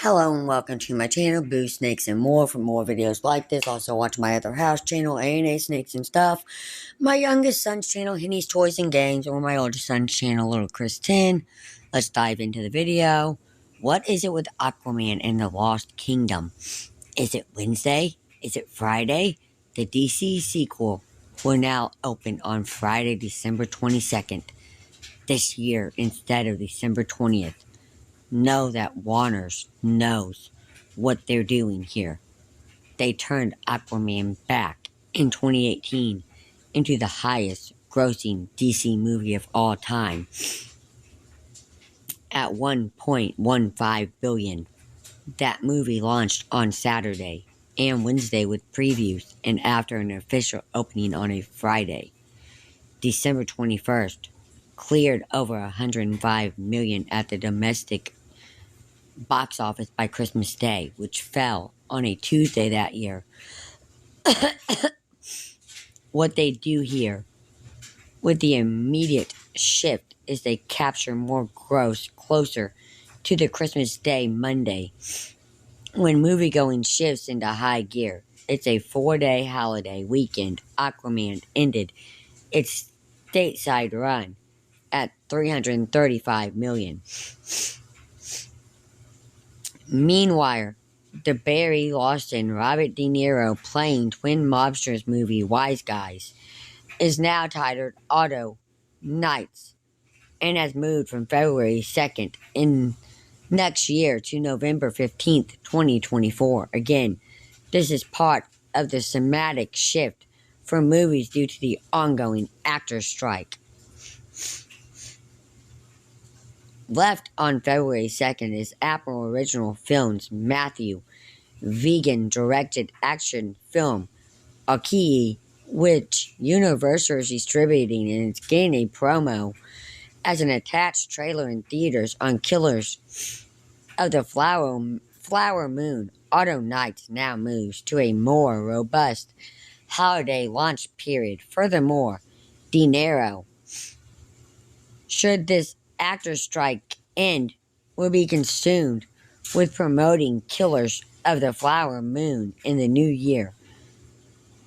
Hello and welcome to my channel, Boo Snakes and More. For more videos like this, also watch my other house channel, A&A Snakes and Stuff, my youngest son's channel, Henny's Toys and Games, or my oldest son's channel, Little Chris 10. Let's dive into the video. What is it with Aquaman and the Lost Kingdom? Is it Wednesday? Is it Friday? The DC sequel will now open on Friday, December 22nd this year instead of December 20th. Know that Warner's knows what they're doing here. They turned Aquaman back in 2018 into the highest grossing DC movie of all time at $1.15 billion. That movie launched on Saturday and Wednesday with previews and after an official opening on a Friday. December 21st cleared over $105 million at the domestic box office by Christmas Day, which fell on a Tuesday that year. What they do here with the immediate shift is they capture more gross closer to the Christmas Day Monday when moviegoing shifts into high gear. It's a 4-day holiday weekend. Aquaman ended its stateside run at $335 million. Meanwhile, the Barry Lawson, Robert De Niro playing twin mobsters movie Wise Guys is now titled Auto Nights and has moved from February 2nd in next year to November 15th, 2024. Again, this is part of the thematic shift for movies due to the ongoing actor strike. Left on February 2nd is Apple Original Films' Matthew Vegan directed action film Aki, which Universal is distributing, and it's getting a promo as an attached trailer in theaters on Killers of the Flower Moon. Auto Nights now moves to a more robust holiday launch period. Furthermore, De Niro, should this actor strike end, will be consumed with promoting Killers of the Flower Moon in the new year.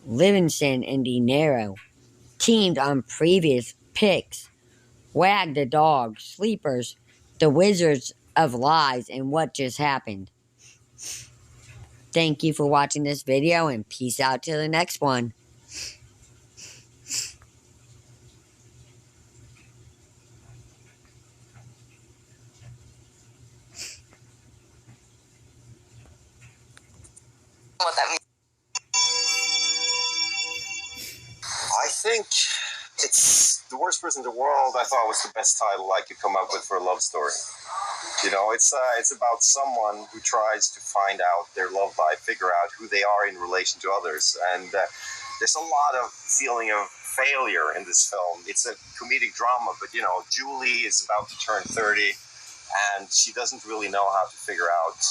Livingston and De Niro teamed on previous picks: Wag the Dog, Sleepers, The Wizards of Lies, and What Just Happened. Thank you for watching this video, and peace out till the next one. What that means. I think it's The Worst Person in the World. I thought was the best title I could come up with for a love story. You know, it's about someone who tries to find out their love life, figure out who they are in relation to others, and there's a lot of feeling of failure in this film. It's a comedic drama, but you know, Julie is about to turn 30, and she doesn't really know how to figure out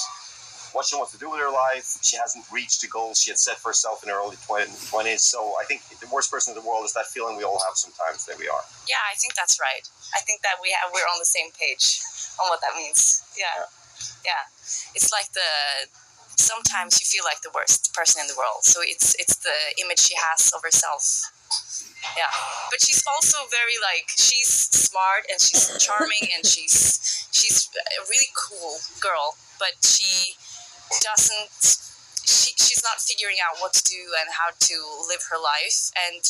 what she wants to do with her life. She hasn't reached the goals she had set for herself in her early 20s. So I think The Worst Person in the World is that feeling we all have sometimes that we are. Yeah, I think that's right. I think that we're on the same page on what that means. Yeah. It's like sometimes you feel like the worst person in the world. So it's the image she has of herself. Yeah, but she's also very she's smart and she's charming and she's a really cool girl, but she's not figuring out what to do and how to live her life. And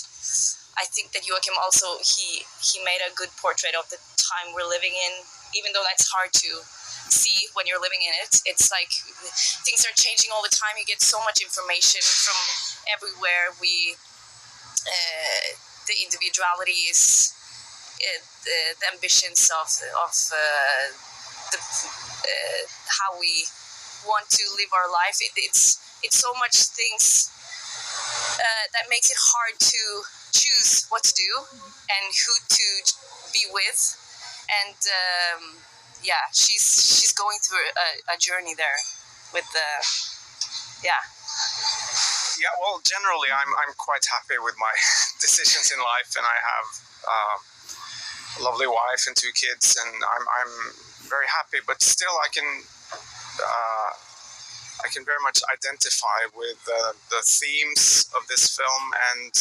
I think that Joachim also he made a good portrait of the time we're living in, even though that's hard to see when you're living in it. It's like things are changing all the time. You get so much information from everywhere. The individuality is the ambitions of how we want to live our life. It's so much things that makes it hard to choose what to do and who to be with. And she's going through a journey there with Yeah, well, generally, I'm quite happy with my decisions in life, and I have a lovely wife and 2 kids, and I'm very happy. But still, I can I can very much identify with the themes of this film, and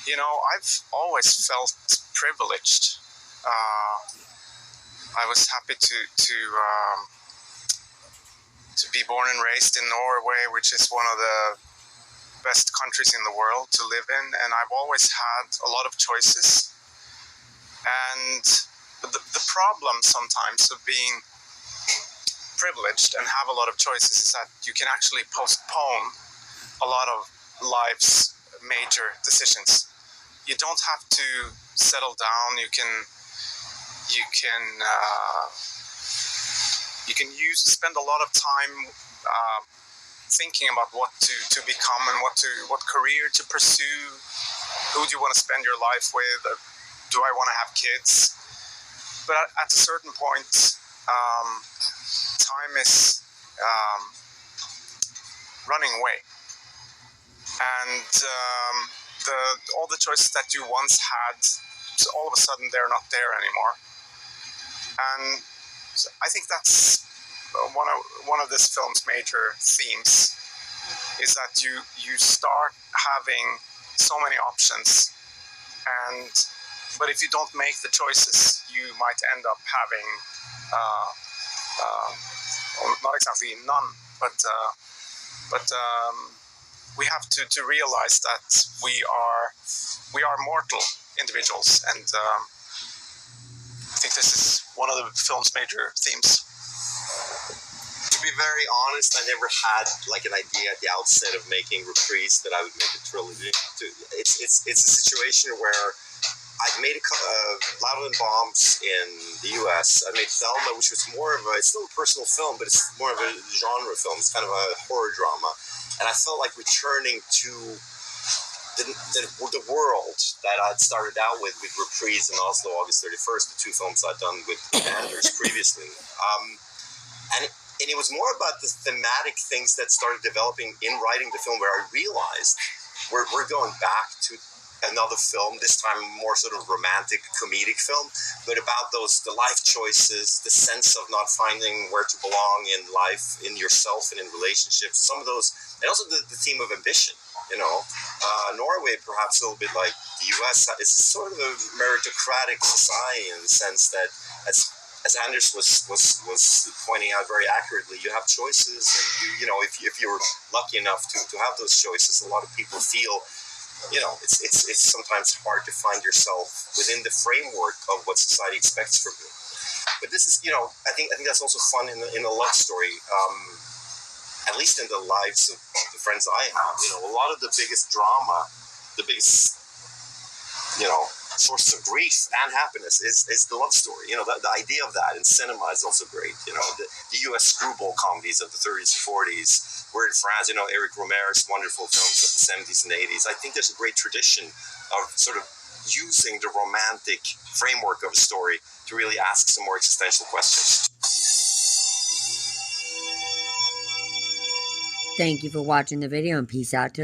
you know, I've always felt privileged. I was happy to be born and raised in Norway, which is one of the best countries in the world to live in, and I've always had a lot of choices. And the problem sometimes of being privileged and have a lot of choices is that you can actually postpone a lot of life's major decisions. You don't have to settle down. You can spend a lot of time thinking about what to become and what career to pursue. Who do you want to spend your life with? Do I want to have kids? But at a certain point, time is running away, and all the choices that you once had, all of a sudden they're not there anymore. And I think that's one of this film's major themes, is that you start having so many options, but if you don't make the choices, you might end up having not exactly none, but we have to realize that we are mortal individuals, and I think this is one of the film's major themes. To be very honest, I never had like an idea at the outset of making Reprise that I would make a trilogy. It's a situation where I've made Lava and Bombs in the US. I made Thelma, which was it's still a personal film, but it's more of a genre film. It's kind of a horror drama. And I felt like returning to the world that I'd started out with Reprise and Oslo August 31st, the two films I'd done with Anders previously. And it was more about the thematic things that started developing in writing the film, where I realized we're going back to another film, this time more sort of romantic, comedic film, but about the life choices, the sense of not finding where to belong in life, in yourself and in relationships, some of those, and also the theme of ambition, you know. Norway, perhaps a little bit like the US, is sort of a meritocratic society in the sense that, as Anders was pointing out very accurately, you have choices, and you know, if you're lucky enough to have those choices, a lot of people feel, you know, it's sometimes hard to find yourself within the framework of what society expects from you. But this is, you know, I think that's also fun in a love story. At least in the lives of the friends I have, you know, a lot of the biggest drama, the biggest, you know, source of grief and happiness is the love story. You know, the idea of that in cinema is also great. You know, the US screwball comedies of the 30s and 40s. We're in France, you know, Eric Romero's wonderful films of the 70s and 80s. I think there's a great tradition of sort of using the romantic framework of a story to really ask some more existential questions. Thank you for watching the video, and peace out to